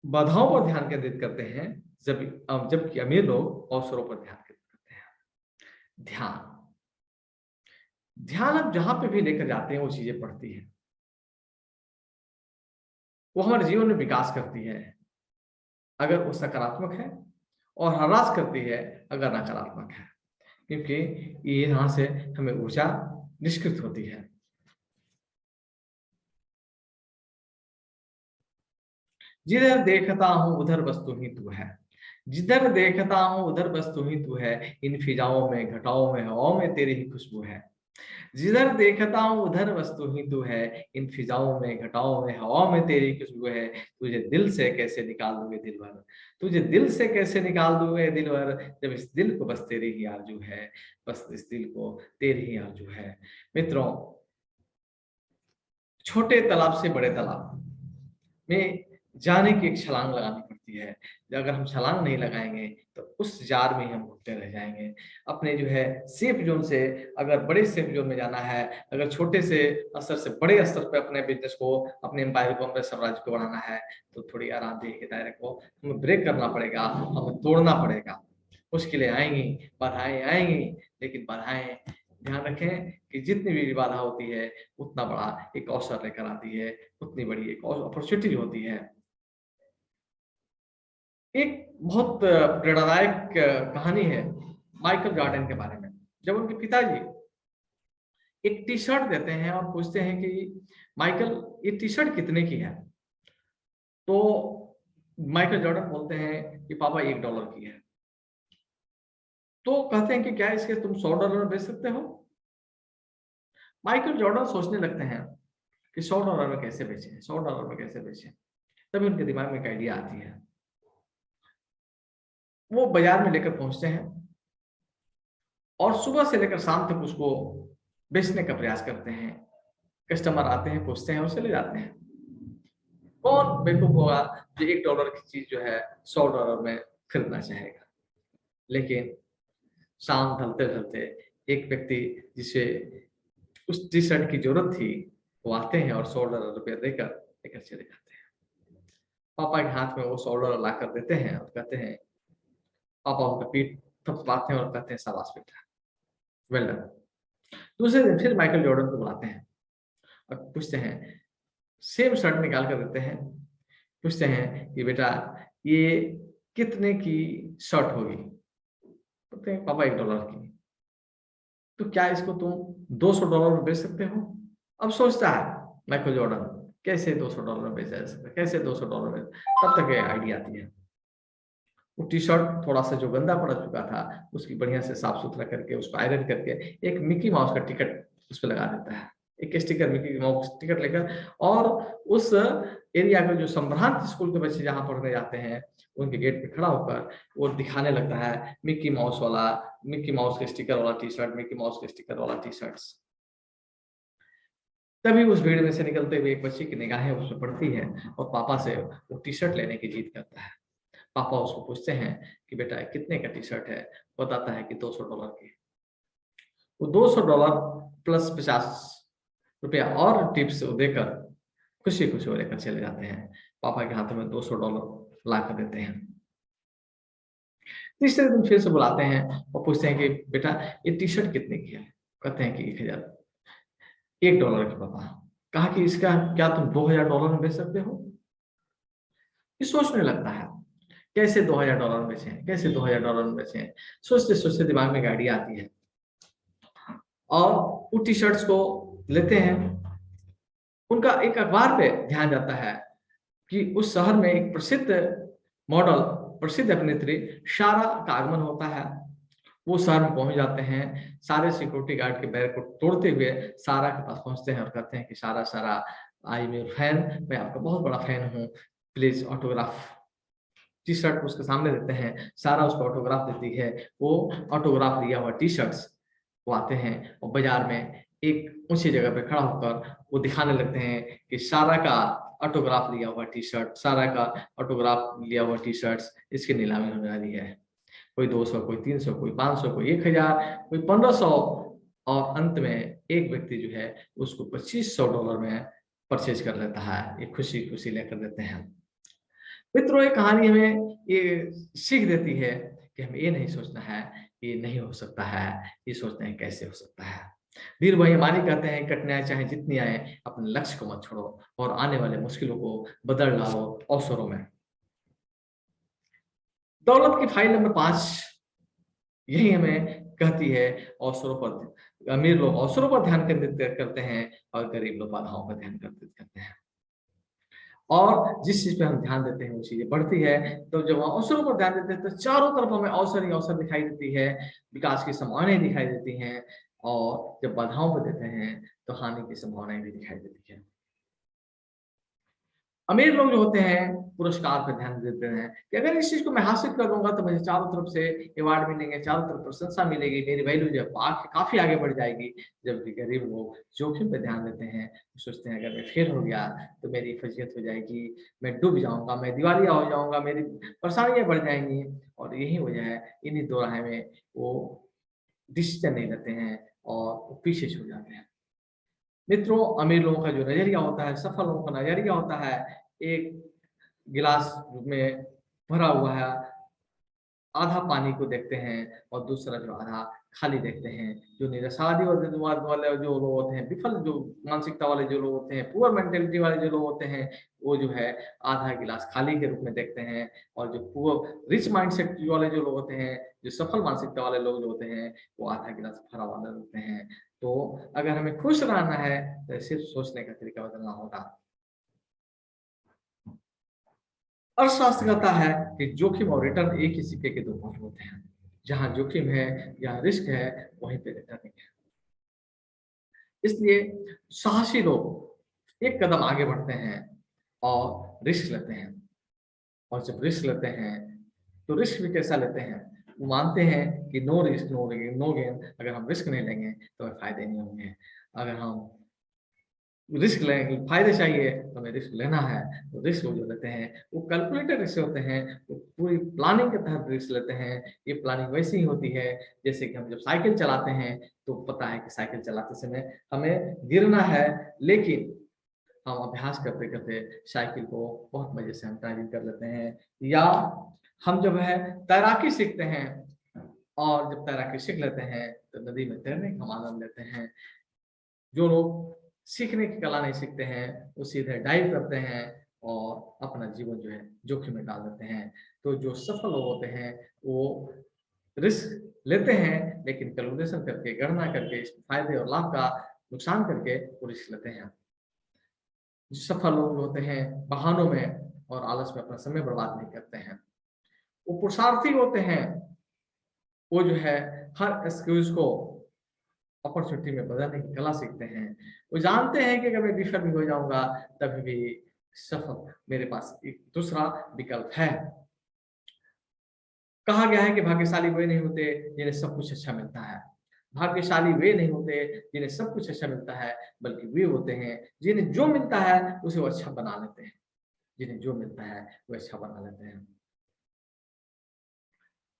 बाधाओं पर ध्यान केंद्रित करते हैं, जबकि अमीर लोग अवसरों पर ध्यान केंद्रित करते हैं। ध्यान आप जहां पे भी लेकर जाते हैं वो चीजें पढ़ती है, वो हमारे जीवन में विकास करती है अगर वो सकारात्मक है, और ह्रास करती है अगर नकारात्मक है, क्योंकि ये यहाँ से हमें ऊर्जा निष्कृत होती है। जिधर देखता हूं उधर वस्तु ही तू है, जिधर देखता हूं उधर वस्तु ही तू है, इन फिजाओं में घटाओं में हवाओं में तेरी ही खुशबू है। जिधर देखता हूं उधर वस्तु ही तू है, इन फिजाओं में घटाओं में हवाओं में तेरी खुशबू है। तुझे दिल से कैसे निकाल दूंगे दिलवर, तुझे दिल से कैसे निकाल दूंगे दिलवर, जब इस दिल को बस तेरी ही आरजू है, बस इस दिल को तेरी ही आरजू है। मित्रों, छोटे तालाब से बड़े तालाब में जाने की एक छलांग लगानी पड़ती है। अगर हम छलांग नहीं लगाएंगे तो उस जार में ही हम घुटते रह जाएंगे। अपने जो है सेफ जोन से अगर बड़े सेफ जोन में जाना है, अगर छोटे से स्तर से बड़े स्तर पे अपने बिजनेस को, अपने एम्पायर को, अपने साम्राज्य को बढ़ाना है, तो थोड़ी आरामदेह के दायरे को हमें ब्रेक करना पड़ेगा, हमें तोड़ना पड़ेगा। मुश्किलें आएंगी, बाधाएं आएंगी, लेकिन बाधाएं, ध्यान रखें कि जितनी भी बाधा होती है उतना बड़ा एक अवसर लेकर आती है, उतनी बड़ी एक अपॉर्चुनिटी होती है। एक बहुत प्रेरणादायक कहानी है माइकल जॉर्डन के बारे में। जब उनके पिताजी एक टी शर्ट देते हैं और पूछते हैं कि माइकल, ये टी शर्ट कितने की है, तो माइकल जॉर्डन बोलते हैं कि पापा $1 की है। तो कहते हैं कि क्या इसके तुम $100 में बेच सकते हो। माइकल जॉर्डन सोचने लगते हैं कि $100 में कैसे बेचें, $100 में कैसे बेचें। तभी उनके दिमाग में एक आइडिया आती है। वो बाजार में लेकर पहुंचते हैं और सुबह से लेकर शाम तक उसको बेचने का प्रयास करते हैं। कस्टमर आते हैं, पूछते हैं और चले जाते हैं। कौन बेवकूफ होगा जो $1 की चीज जो है $100 में खरीदना चाहेगा। लेकिन शाम ढलते ढलते एक व्यक्ति जिसे उस टी शर्ट की जरूरत थी, वो आते हैं और $100 देकर लेकर चले जाते हैं। पापा के हाथ में वो $100 ला कर देते हैं और कहते हैं, पापा उनका पीठ थपथपाते हैं और कहते हैं, शाबाश बेटा, वेल डन। दूसरे दिन फिर माइकल जॉर्डन को बुलाते हैं और पूछते हैं, सेम शर्ट निकाल कर देते हैं, पूछते हैं कि बेटा ये कितने की शर्ट होगी। बोलते हैं, पापा $1 की। तो क्या इसको तुम $200 में बेच सकते हो। अब सोचता है माइकल जॉर्डन, कैसे $200 में बेचा जा सकता है, कैसे $200 में। तब तक ये आइडिया आती है। वो टी शर्ट थोड़ा सा जो गंदा पड़ चुका था, उसकी बढ़िया से साफ सुथरा करके उसको आयरन करके एक मिकी माउस का टिकट उस पर लगा देता है, एक स्टिकर मिकी माउस टिकट लेकर, और उस एरिया के जो संभ्रांत स्कूल के बच्चे जहाँ पढ़ने जाते हैं उनके गेट पे खड़ा होकर वो दिखाने लगता है मिकी माउस के स्टिकर वाला टी शर्ट, मिकी माउस के स्टिकर वाला टी शर्ट्स। तभी उस भीड़ में से निकलते हुए एक बच्चे की निगाहें उस पर पड़ती है और पापा से वो टी शर्ट लेने की जिद करता है। पापा उसको पूछते हैं कि बेटा कितने का टी शर्ट है, बताता है कि $200 की। वो $200 प्लस ₹50 और टिप्स देकर खुशी खुशी वो लेकर चले जाते हैं। पापा के हाथों में $200 ला कर देते हैं। तीसरे दिन फिर से बुलाते हैं और पूछते हैं कि बेटा ये टी शर्ट कितने की है। कहते हैं कि $1 की। पापा कहा कि इसका क्या तुम $2000 में बेच सकते हो। ये सोचने लगता है, कैसे $2000 में बेचें, कैसे $2000 में बेचें। सोचते सोचते दिमाग में एक आइडिया आती है और वो टी शर्ट्स को लेते हैं। उनका एक अखबार पे ध्यान जाता है कि उस शहर में एक प्रसिद्ध मॉडल, प्रसिद्ध अभिनेत्री शारा का आगमन होता है। वो शहर में पहुंच जाते हैं, सारे सिक्योरिटी गार्ड के बैर को तोड़ते हुए सारा के पास पहुंचते हैं और कहते हैं कि सारा, आई एम योर फैन, मैं आपका बहुत बड़ा फैन हूँ, प्लीज ऑटोग्राफ। टी शर्ट उसके सामने देते हैं, सारा उसको ऑटोग्राफ देती है। वो ऑटोग्राफ लिया हुआ टी शर्ट्स वो आते हैं और बाजार में एक ऊंची जगह पे खड़ा होकर वो दिखाने लगते हैं कि सारा का ऑटोग्राफ लिया हुआ टी शर्ट, सारा का ऑटोग्राफ लिया हुआ टी शर्ट्स इसकी नीलामी होने वाली है। कोई 200, कोई 300, कोई 500, कोई 1000, कोई 1500, और अंत में एक व्यक्ति जो है उसको $2500 में परचेज कर लेता है। ये खुशी खुशी लेकर देते हैं। मित्रों, ये कहानी हमें ये सीख देती है कि हमें ये नहीं सोचना है कि ये नहीं हो सकता है, ये सोचना है कैसे हो सकता है। वीर भाई अंबानी कहते हैं, कठिनाई चाहे जितनी आए, अपने लक्ष्य को मत छोड़ो और आने वाले मुश्किलों को बदल डालो अवसरों में। दौलत की फाइल नंबर 5 यही हमें कहती है, अवसरों पर अमीर लोग अवसरों पर ध्यान केंद्रित करते हैं और गरीब लोग बाधाओं पर ध्यान केंद्रित करते हैं। और जिस चीज पे हम ध्यान देते हैं वो चीजें बढ़ती है। तो जब हम अवसरों पर ध्यान देते हैं तो चारों तरफ हमें अवसर ही अवसर दिखाई देती है, विकास की संभावनाएं दिखाई देती हैं। और जब बाधाओं पर देते हैं तो हानि की संभावनाएं भी दिखाई देती है। अमीर लोग जो होते हैं पुरस्कार पर ध्यान देते हैं कि अगर इस चीज को मैं हासिल कर लूंगा तो मुझे चारों तरफ से अवार्ड मिलेंगे, चारों तरफ प्रशंसा मिलेगी, मेरी वैल्यू जो है काफी आगे बढ़ जाएगी। जबकि गरीब लोग जोखिम पे ध्यान देते हैं, सोचते हैं अगर मैं फेल हो गया तो मेरी फजीयत हो जाएगी, मैं डूब जाऊंगा, मैं दिवालिया हो जाऊंगा, मेरी परेशानियां बढ़ जाएंगी। और यही वजह है, इन्हीं दो राह में वो डिसीजन नहीं लेते हैं और वो पीछे छूट जाते हैं। मित्रों, अमीर लोगों का जो नजरिया होता है, सफल लोगों का नजरिया होता है, एक गिलास में भरा हुआ है, आधा पानी को देखते हैं और दूसरा जो आधा खाली देखते हैं। जो निराशावादी वाले जो लोग होते हैं, विफल जो मानसिकता वाले जो लोग होते हैं, पुअर मेंटेलिटी वाले जो लोग होते हैं, वो जो है आधा गिलास खाली के रूप में देखते हैं। और जो पुअर रिच माइंडसेट वाले जो लोग होते हैं, जो सफल मानसिकता वाले लोग जो होते हैं, वो आधा गिलास भरा वाला होते हैं। तो अगर हमें खुश रहना है तो सिर्फ सोचने का तरीका बदलना होगा। अर्थशास्त्र कहता है कि जोखिम और रिटर्न एक ही सिक्के के दो पहलू होते हैं। जहां जोखिम है, जहां रिस्क है, वहीं पे रिटर्निंग है। इसलिए साहसी लोग एक कदम आगे बढ़ते हैं और रिस्क लेते हैं। और जब रिस्क लेते हैं तो रिस्क भी कैसा लेते हैं, वो मानते हैं कि नो रिस्क नो गेन। अगर हम रिस्क नहीं लेंगे तो हमें फायदे नहीं होंगे। अगर हम रिस्क लेंगे, फायदे चाहिए तो हमें रिस्क लेना है। तो रिस्क वो जो लेते हैं वो कैलकुलेटेड रिस्क होते हैं, वो पूरी प्लानिंग के तहत रिस्क लेते हैं। ये प्लानिंग वैसी ही होती है जैसे कि हम जब साइकिल चलाते हैं तो पता है कि साइकिल चलाते समय हमें गिरना है, लेकिन हम अभ्यास करते करते साइकिल को बहुत मजे से हम ड्राइविंग कर लेते हैं। या हम जब है तैराकी सीखते हैं, और जब तैराकी सीख लेते हैं तो नदी में तैरने का हम आनंद लेते हैं। जो लोग सीखने की कला नहीं सीखते हैं वो सीधे डाइव करते हैं और अपना जीवन जो है जोखिम में डाल देते हैं। तो जो सफल लोग होते हैं वो रिस्क लेते हैं, लेकिन कैलकुलेशन करके, गणना करके, इस फायदे और लाभ का नुकसान करके वो रिस्क लेते हैं। जो सफल लोग होते हैं बहानों में और आलस में अपना समय बर्बाद नहीं करते हैं। वो पुरुषार्थी होते हैं, वो जो है हर एक्सक्यूज को अपॉर्चुनिटी में बदलने की कला सीखते हैं। वो जानते हैं कि अगर मैं विफल भी हो जाऊंगा तभी भी सफल मेरे पास एक दूसरा विकल्प है। कहा गया है कि भाग्यशाली वे नहीं होते जिन्हें सब कुछ अच्छा मिलता है। भाग्यशाली वे नहीं होते जिन्हें सब कुछ अच्छा मिलता है, बल्कि वे होते हैं जिन्हें जो मिलता है उसे वो अच्छा बना लेते हैं। जिन्हें जो मिलता है वो अच्छा बना लेते हैं।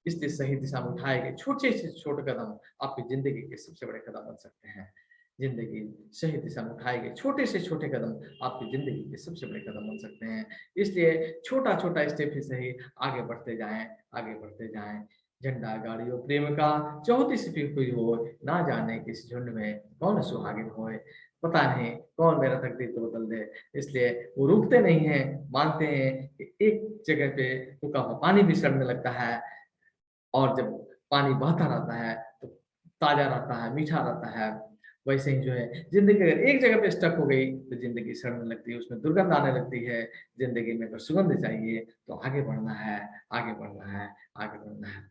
इसलिए सही दिशा में उठाए गए छोटे से छोटे कदम आपकी जिंदगी के सबसे बड़े कदम बन सकते हैं। जिंदगी सही दिशा में उठाए गए छोटे से छोटे कदम आपकी जिंदगी के सबसे बड़े कदम बन सकते हैं। इसलिए छोटा छोटा स्टेप ही सही, आगे बढ़ते जाएं, आगे बढ़ते जाएं। झंडा गाड़ी और प्रेम का चौथी सिपी हुई हो, ना जाने किस झुंड में कौन सुहागिन होए, पता नहीं कौन मेरा तकदीर को बदल दे। इसलिए वो रुकते नहीं हैं, मानते हैं कि एक जगह पे रुका हुआ पानी भी सड़ने लगता है, और जब पानी बहता रहता है तो ताज़ा रहता है, मीठा रहता है। वैसे ही जो है ज़िंदगी अगर एक जगह पे स्टक हो गई तो ज़िंदगी सड़ने लगती है, उसमें दुर्गंध आने लगती है। ज़िंदगी में अगर सुगंध चाहिए तो आगे बढ़ना है, आगे बढ़ना है, आगे बढ़ना है।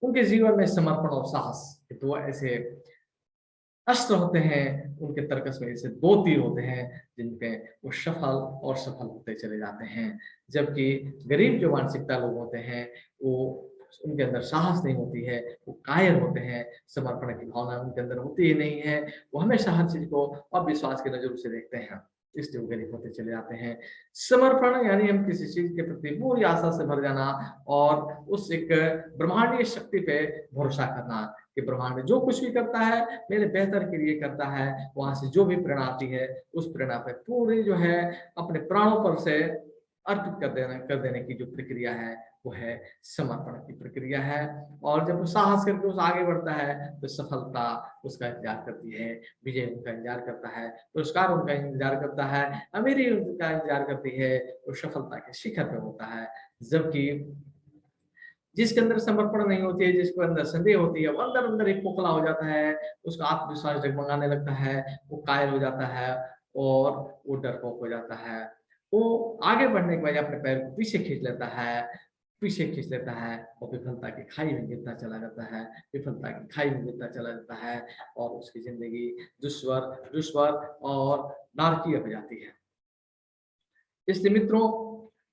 उनके जीवन में समर्पण और साहस ये 2 ऐसे अस्त्र होते हैं, उनके तर्कस में ऐसे 2 तीर होते हैं जिनपे वो सफल और सफल होते चले जाते हैं। जबकि गरीब जो मानसिकता लोग होते हैं वो, उनके अंदर साहस नहीं होती है, वो कायर होते हैं, समर्पण की भावना उनके अंदर होती ही नहीं है। वो हमेशा हर चीज़ को अविश्वास की नज़रों से देखते हैं, इसलिए वो गरीब होते चले जाते हैं। समर्पण यानी हम किसी चीज़ के प्रति पूरी आशा से भर जाना और उस एक ब्रह्मांडीय शक्ति पे भरोसा करना कि ब्रह्मांड में जो कुछ भी करता है मेरे बेहतर के लिए करता है। वहां से जो भी प्रेरणा आती है उस प्रेरणा पे पूरी जो है अपने प्राणों पर से अर्पित कर देने की जो प्रक्रिया है वो है समर्पण की प्रक्रिया है। और जब वो साहस करके उस आगे बढ़ता है तो सफलता उसका इंतजार करती है, विजय उनका इंतजार करता है, पुरस्कार उनका इंतजार करता है, अमीरी उनका इंतजार करती है, वो सफलता के शिखर पे होता है। जबकि जिसके अंदर समर्पण नहीं होती है, जिसके अंदर संदेह होती है, वो अंदर-अंदर एक खोखला हो जाता है, उसका आत्मविश्वास डगमगाने लगता है, वो कायल हो जाता है और वो डरपोक हो जाता है। वो आगे बढ़ने के बजाय अपने पैर को पीछे खींच लेता है और विफलता की खाई में गिरता चला जाता है, विफलता की खाई में गिरता चला जाता है और उसकी ज़िंदगी दुश्वार और नारकीय हो जाती है। इसलिए मित्रों,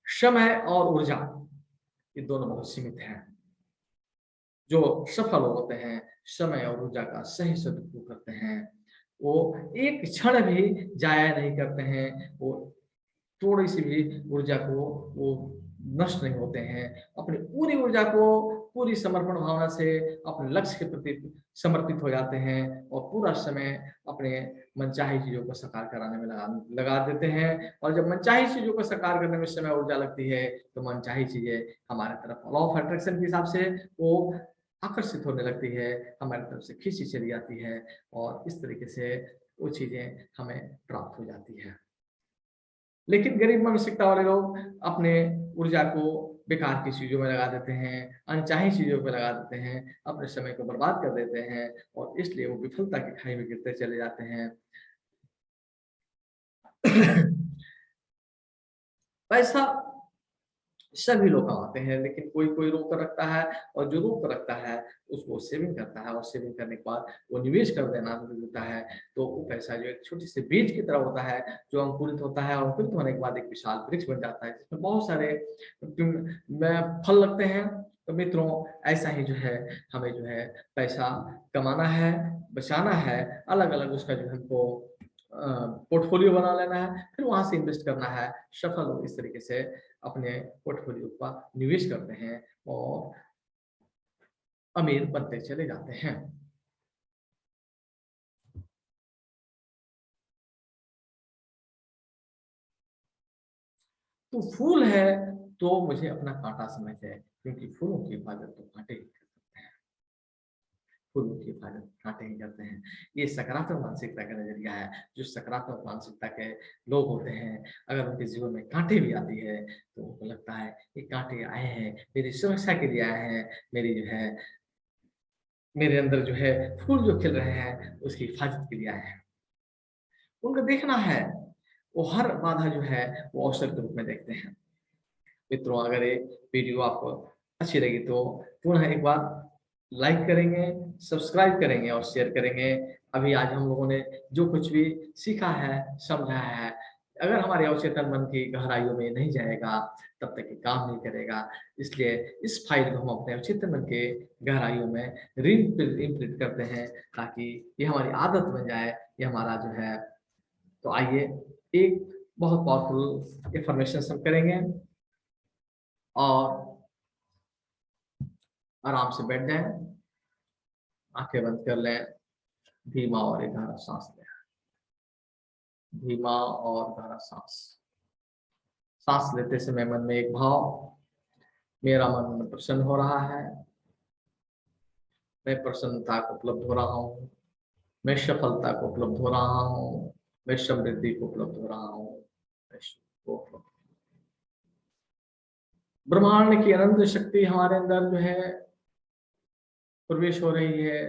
समय और ऊर्जा ये दोनों बहुत सीमित हैं। जो सफल होते हैं, समय और ऊर्जा का सही सदुपयोग करते हैं, वो एक क्षण भी जाया नहीं करते हैं, वो थोड़ी-सी भी ऊर्जा को वो नष्ट नहीं होते हैं। अपनी पूरी ऊर्जा को पूरी समर्पण भावना से अपने लक्ष्य के प्रति समर्पित हो जाते हैं और पूरा समय अपने मनचाही चीज़ों को साकार कराने में लगा देते हैं। और जब मनचाही चीज़ों को साकार करने में समय ऊर्जा लगती है, तो मनचाही चीज़ें हमारे तरफ लॉ ऑफ अट्रैक्शन के हिसाब से वो आकर्षित होने लगती है, हमारी तरफ से खींची चली जाती है और इस तरीके से वो चीज़ें हमें प्राप्त हो जाती है। लेकिन गरीब मानसिकता वाले लोग अपने ऊर्जा को बेकार की चीज़ों में लगा देते हैं, अनचाही चीज़ों पे लगा देते हैं, अपने समय को बर्बाद कर देते हैं और इसलिए वो विफलता की खाई में गिरते चले जाते हैं। पैसा सभी लोग कमाते हैं, लेकिन कोई-कोई रोक कर रखता है और जो रोक कर रखता है, उसको सेविंग करता है और सेविंग करने के बाद वो निवेश कर देना शुरू होता है, तो वो पैसा जो एक छोटी-सी बीज की तरह होता है, जो अंकुरित होता है और अंकुरित होने के बाद एक विशाल वृक्ष बन जाता है, जिसमें बहुत सारे फल लगते हैं। तो मित्रों, ऐसा ही जो है, हमें जो है पैसा कमाना है, बचाना है, अलग-अलग उसका जो हमको पोर्टफोलियो बना लेना है, फिर वहाँ से इन्वेस्ट करना है। सफल लोग इस तरीके से अपने पोर्टफोलियो का निवेश करते हैं और अमीर बनते चले जाते हैं। तो फूल है तो मुझे अपना काँटा समझ है, क्योंकि फूलों की हिफाज़त तो काँटे ही कर सकते हैं। फूलों की हिफाज़त काँटे ही करते हैं। ये सकारात्मक मानसिकता का नज़रिया है। जो सकारात्मक मानसिकता के लोग होते हैं, अगर उनके जीवन में काँटे भी आती है, तो उनको लगता है ये काँटे आए हैं, मेरी सुरक्षा के लिए आए हैं, मेरी जो है मेरे अंदर जो है फूल जो खिल रहे हैं, उसकी हिफाज़त के लिए आए हैं। उनको देखना है, वो हर बाधा जो है, वो अवसर के रूप में देखते हैं। मित्रों, अगर ये वीडियो आपको अच्छी लगी तो पुनः एक बार लाइक करेंगे, सब्सक्राइब करेंगे और शेयर करेंगे। अभी आज हम लोगों ने जो कुछ भी सीखा है, समझा है, अगर हमारे अवचेतन मन की गहराइयों में नहीं जाएगा, तब तक ये काम नहीं करेगा। इसलिए इस फाइल को हम अपने अवचेतन मन के गहराइयों में इम्प्रिंट करते हैं, ताकि ये हमारी आदत बन जाए, ये हमारा जो है। तो आइए, एक बहुत पावरफुल इन्फॉर्मेशन हम करेंगे और आराम से बैठ जाएँ, आँखें बंद कर लें, धीमा और एक गहरा साँस लें। धीमा और गहरा साँस। साँस लेते समय मन में एक भाव, मेरा मन प्रसन्न हो रहा है, मैं प्रसन्नता को उपलब्ध हो रहा हूँ, मैं सफलता को उपलब्ध हो रहा हूँ, मैं समृद्धि को उपलब्ध हो रहा हूँ, मैं सुख को उपलब्ध। ब्रह्मांड की अनंत शक्ति हमारे अंदर जो है प्रवेश हो रही है,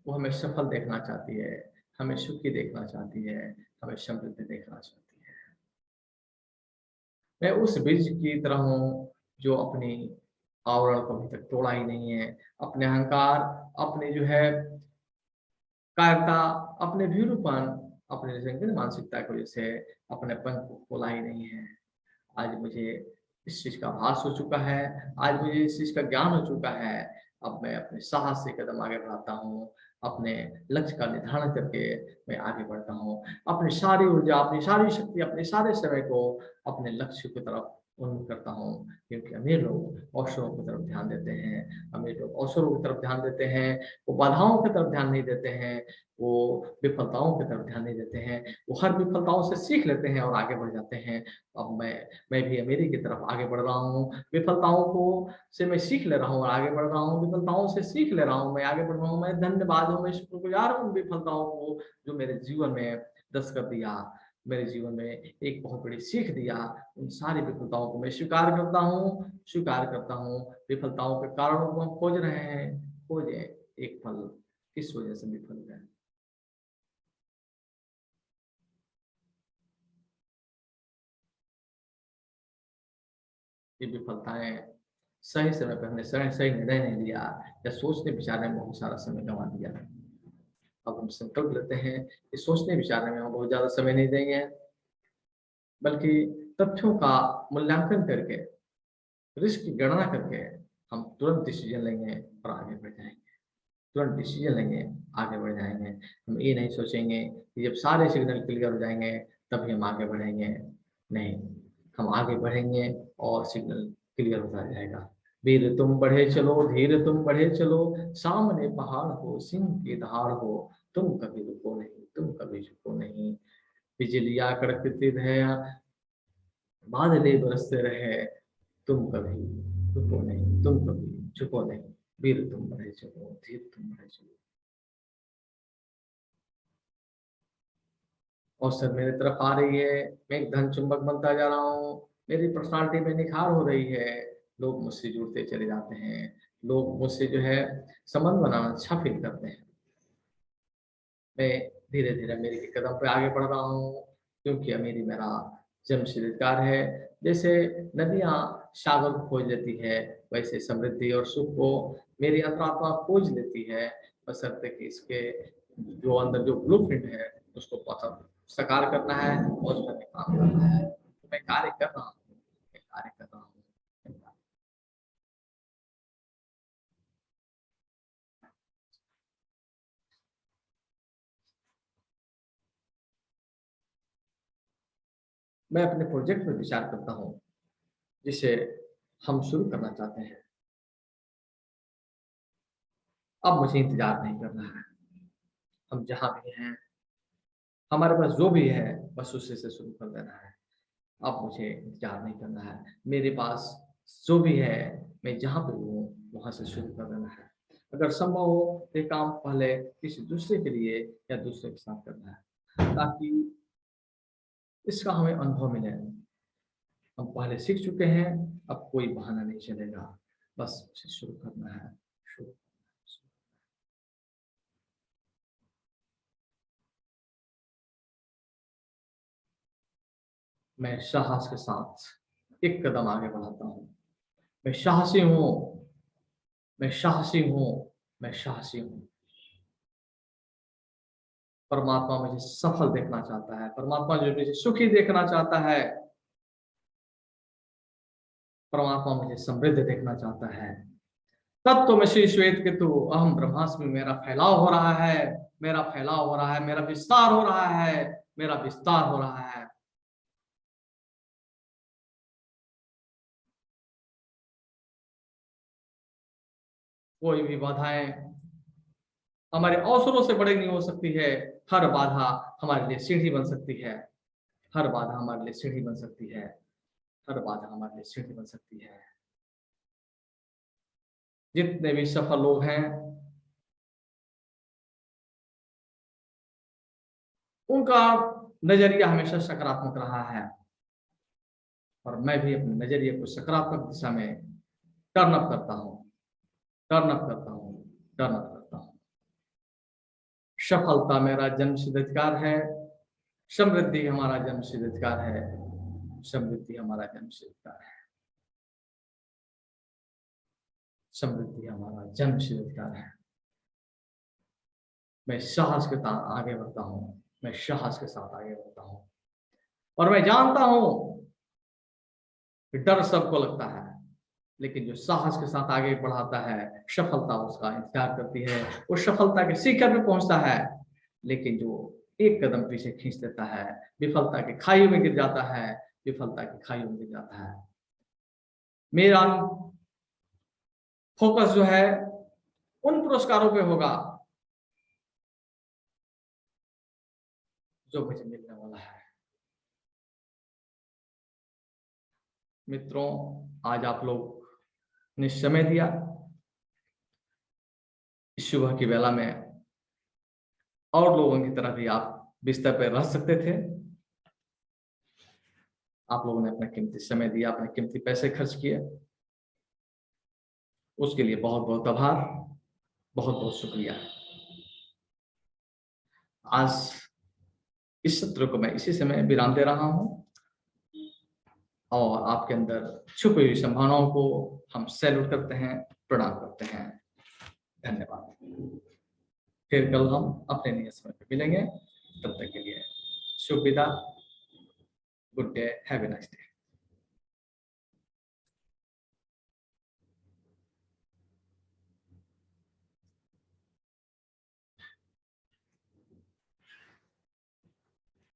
वो हमें सफल देखना चाहती है, हमें सुखी देखना चाहती है, हमें समृद्धि देखना चाहती है। मैं उस बीज की तरह हूँ जो अपनी आवरण को अभी तक तोड़ा ही नहीं है, अपने अहंकार, अपने जो है कायरता, अपने भीरुपन, अपने संकीर्ण मानसिकता की वजह से अपनेपन को खोला ही नहीं है। आज मुझे इस चीज़ का आभास हो चुका है, आज मुझे इस चीज़ का ज्ञान हो चुका है। अब मैं अपने साहस से कदम आगे बढ़ाता हूँ, अपने लक्ष्य का निर्धारण करके मैं आगे बढ़ता हूँ। अपनी सारी ऊर्जा, अपनी सारी शक्ति, अपने सारे समय को अपने लक्ष्य की तरफ उन्मुख करता हूँ, क्योंकि अमीर लोग अवसरों की तरफ ध्यान देते हैं, अमीर लोग अवसरों की तरफ ध्यान देते हैं, वो बाधाओं की तरफ ध्यान नहीं देते हैं, वो विफलताओं की तरफ ध्यान नहीं देते हैं, वो हर विफलताओं से सीख लेते हैं और आगे बढ़ जाते हैं। अब मैं भी अमीरी की तरफ आगे बढ़ रहा हूँ, विफलताओं को से मैं सीख ले रहा हूँ और आगे बढ़ रहा हूँ, विफलताओं से सीख ले रहा हूँ, मैं आगे बढ़ रहा हूँ, मैं धन्यवाद हूँ, मैं शुक्रगुजार हूँ उन विफलताओं को जो मेरे जीवन में दस्तखत दिया, मेरे जीवन में एक बहुत बड़ी सीख दिया। उन सारी विफलताओं को मैं स्वीकार करता हूँ। विफलताओं के कारणों को हम खोज रहे हैं, खोजें एक पल किस वजह से विफल गए। ये विफलताएं सही समय पर हमने सही निर्णय नहीं लिया या सोचने विचारने में बहुत सारा समय गंवा दिया। अब हम संकल्प लेते हैं कि सोचने विचारने में हम बहुत ज्यादा समय नहीं देंगे, बल्कि तथ्यों का मूल्यांकन करके, रिस्क की गणना करके हम तुरंत डिसीजन लेंगे और आगे बढ़ जाएंगे। तुरंत डिसीजन लेंगे, आगे बढ़ जाएंगे। हम ये नहीं सोचेंगे कि जब सारे सिग्नल क्लियर हो जाएंगे तभी हम आगे बढ़ेंगे। नहीं, हम आगे बढ़ेंगे और सिग्नल क्लियर होता जाएगा। वीर तुम बढ़े चलो, धीर तुम बढ़े चलो, सामने पहाड़ हो, सिंह की दहाड़ हो, तुम कभी रुको नहीं, तुम कभी झुको नहीं। बिजलियां कड़कती रहे, बादले बरसते रहे, तुम कभी रुको नहीं, तुम कभी झुको नहीं। वीर तुम बढ़े चलो, धीर तुम बढ़े चलो। अवसर मेरी तरफ आ रही है, मैं एक धन चुंबक बनता जा रहा हूँ, मेरी पर्सनालिटी में निखार हो रही है, लोग मुझसे जुड़ते चले जाते हैं, लोग मुझसे जो है संबंध बनाना अच्छा फील करते हैं। मैं धीरे धीरे मेरी के कदम पे आगे बढ़ रहा हूँ, क्योंकि अमीरी मेरा जन्मसिद्ध अधिकार है। जैसे नदियां सागर को खोज लेती है, वैसे समृद्धि और सुख को मेरी अंतरात्मा खोज लेती है, बशर्ते कि इसके जो अंदर जो ब्लूप्रिंट है उसको पसंद साकार करना है और उस पर काम करना है। तो मैं कार्य कर रहा हूँ, मैं कार्य कर रहा हूँ। मैं अपने प्रोजेक्ट पर विचार करता हूँ जिसे हम शुरू करना चाहते हैं। अब मुझे इंतजार नहीं करना है, हम जहाँ भी हैं, हमारे पास जो भी है बस उसी से शुरू कर देना है। अब मुझे इंतजार नहीं करना है, मेरे पास जो भी है, मैं जहाँ पे हूँ वहां से शुरू कर देना है। अगर संभव हो तो ये काम पहले किसी दूसरे के लिए या दूसरे के साथ करना है, ताकि इसका हमें अनुभव मिले। हम पहले सीख चुके हैं, अब कोई बहाना नहीं चलेगा, बस उसे शुरू करना है। शुरू। मैं साहस के साथ एक कदम आगे बढ़ाता हूँ। मैं साहसी हूँ, मैं साहसी हूँ, मैं साहसी हूँ। परमात्मा मुझे सफल देखना चाहता है, परमात्मा जो मुझे सुखी देखना चाहता है, परमात्मा मुझे समृद्ध देखना चाहता है। तत्त्वमसि श्वेत केतु अहम ब्रह्मास्मि, मेरा फैलाव हो रहा है, मेरा फैलाव हो रहा है, मेरा विस्तार हो रहा है, मेरा विस्तार हो रहा है। कोई भी बाधाएं हमारे अवसरों से बड़ी नहीं हो सकती है। हर बाधा हमारे लिए सीढ़ी बन सकती है, हर बाधा हमारे लिए सीढ़ी बन सकती है, हर बाधा हमारे लिए सीढ़ी बन सकती है। जितने भी सफल लोग हैं, उनका नजरिया हमेशा सकारात्मक रहा है, और मैं भी अपने नजरिए को सकारात्मक दिशा में टर्न अप करता हूँ, टर्न अप करता हूँ, टर्न अप करता हूँ। सफलता मेरा जन्मसिद्ध अधिकार है, समृद्धि हमारा जन्मसिद्ध अधिकार है, समृद्धि हमारा जन्मसिद्ध अधिकार है, समृद्धि हमारा जन्मसिद्ध अधिकार है। मैं साहस के साथ आगे बढ़ता हूँ, मैं साहस के साथ आगे बढ़ता हूँ, और मैं जानता हूँ कि डर सबको लगता है, लेकिन जो साहस के साथ आगे बढ़ाता है, सफलता उसका इंतजार करती है, वो सफलता के शिखर पे पहुंचता है। लेकिन जो एक कदम पीछे खींच देता है, विफलता की खाई में गिर जाता है, विफलता की खाई में गिर जाता है। मेरा फोकस जो है उन पुरस्कारों पे होगा जो मुझे मिलने वाला है। मित्रों, आज आप लोग ने समय दिया। इस सुबह की बेला में और लोगों की तरह भी आप बिस्तर पर रह सकते थे। आप लोगों ने अपना कीमती समय दिया, अपने कीमती पैसे खर्च किए, उसके लिए बहुत बहुत आभार, बहुत बहुत शुक्रिया। आज इस सत्र को मैं इसी समय विराम दे रहा हूं और आपके अंदर छुपी हुई संभावनाओं को हम सैल्यूट करते हैं, प्रणाम करते हैं। धन्यवाद। फिर कल हम अपने नए समय पे मिलेंगे। तब तक के लिए शुभ विदा। Good day, have a nice day.